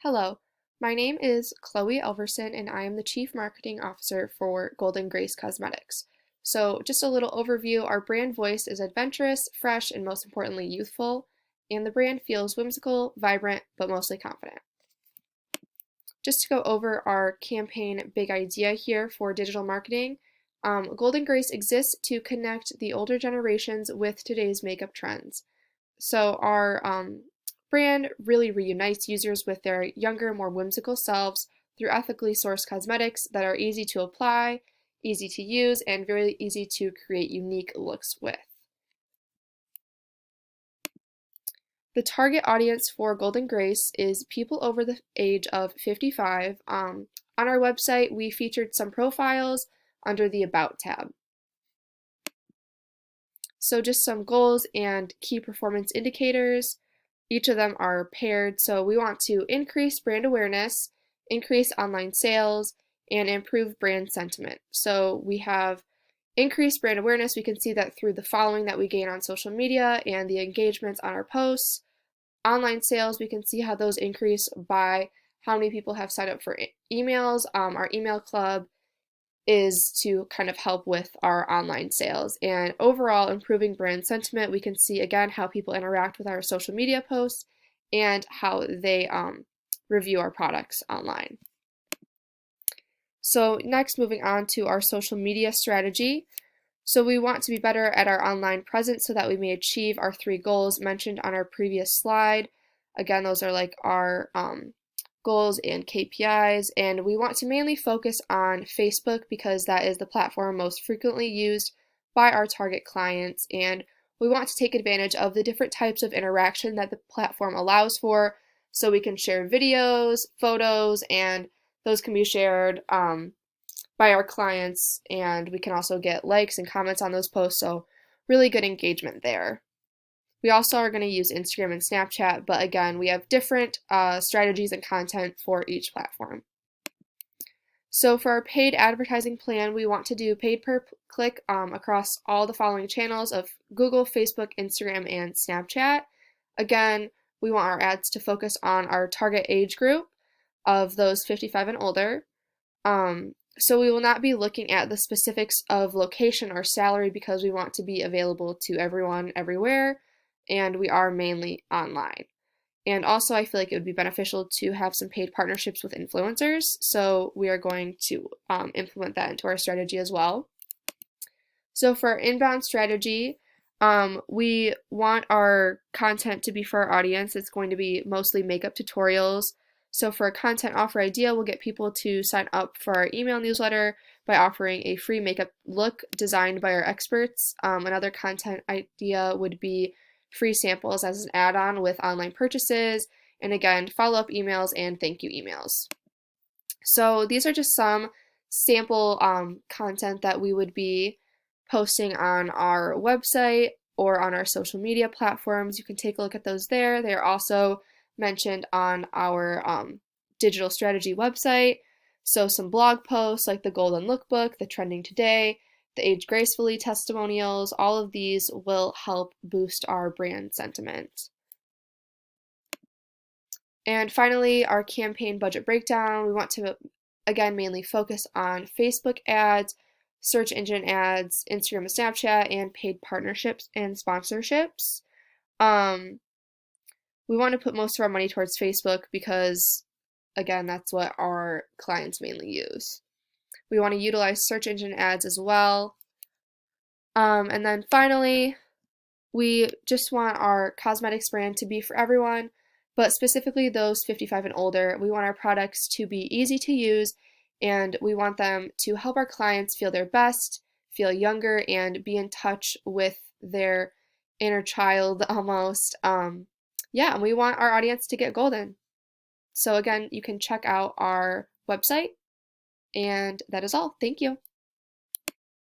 Hello, my name is Chloe Elverson and I am the Chief Marketing Officer for Golden Grace Cosmetics. So just a little overview, our brand voice is adventurous, fresh, and most importantly youthful, and the brand feels whimsical, vibrant, but mostly confident. Just to go over our campaign big idea here for digital marketing, Golden Grace exists to connect the older generations with today's makeup trends. So our brand really reunites users with their younger, more whimsical selves through ethically sourced cosmetics that are easy to apply, easy to use, and very easy to create unique looks with. The target audience for Golden Grace is people over the age of 55. On our website, we featured some profiles under the About tab. So just some goals and key performance indicators. Each of them are paired, so we want to increase brand awareness, increase online sales, and improve brand sentiment. So we have increased brand awareness. We can see that through the following that we gain on social media and the engagements on our posts. Online sales, we can see how those increase by how many people have signed up for emails. Our email club is to kind of help with our online sales. And overall, improving brand sentiment, we can see again how people interact with our social media posts and how they review our products online. So next, moving on to our social media strategy. So we want to be better at our online presence so that we may achieve our 3 goals mentioned on our previous slide. Again, those are like our goals and KPIs, and we want to mainly focus on Facebook because that is the platform most frequently used by our target clients, and we want to take advantage of the different types of interaction that the platform allows for, so we can share videos, photos, and those can be shared by our clients, and we can also get likes and comments on those posts, so really good engagement there. We also are going to use Instagram and Snapchat, but again, we have different strategies and content for each platform. So for our paid advertising plan, we want to do paid per click across all the following channels of Google, Facebook, Instagram, and Snapchat. Again, we want our ads to focus on our target age group of those 55 and older. So we will not be looking at the specifics of location or salary because we want to be available to everyone everywhere, and we are mainly online. And also I feel like it would be beneficial to have some paid partnerships with influencers, so we are going to implement that into our strategy as well. So for our inbound strategy, we want our content to be for our audience. It's going to be mostly makeup tutorials. So for a content offer idea, we'll get people to sign up for our email newsletter by offering a free makeup look designed by our experts. Another content idea would be free samples as an add-on with online purchases, and again, follow-up emails and thank you emails. So these are just some sample content that we would be posting on our website or on our social media platforms. You can take a look at those there. They are also mentioned on our digital strategy website. So some blog posts like the Golden Lookbook, the Trending Today, the Age Gracefully testimonials, all of these will help boost our brand sentiment. And finally, our campaign budget breakdown. We want to, again, mainly focus on Facebook ads, search engine ads, Instagram and Snapchat, and paid partnerships and sponsorships. We want to put most of our money towards Facebook because, again, that's what our clients mainly use. We want to utilize search engine ads as well. And then finally, we just want our cosmetics brand to be for everyone, but specifically those 55 and older. We want our products to be easy to use, and we want them to help our clients feel their best, feel younger, and be in touch with their inner child almost. And we want our audience to get golden. So again, you can check out our website, and that is all. Thank you.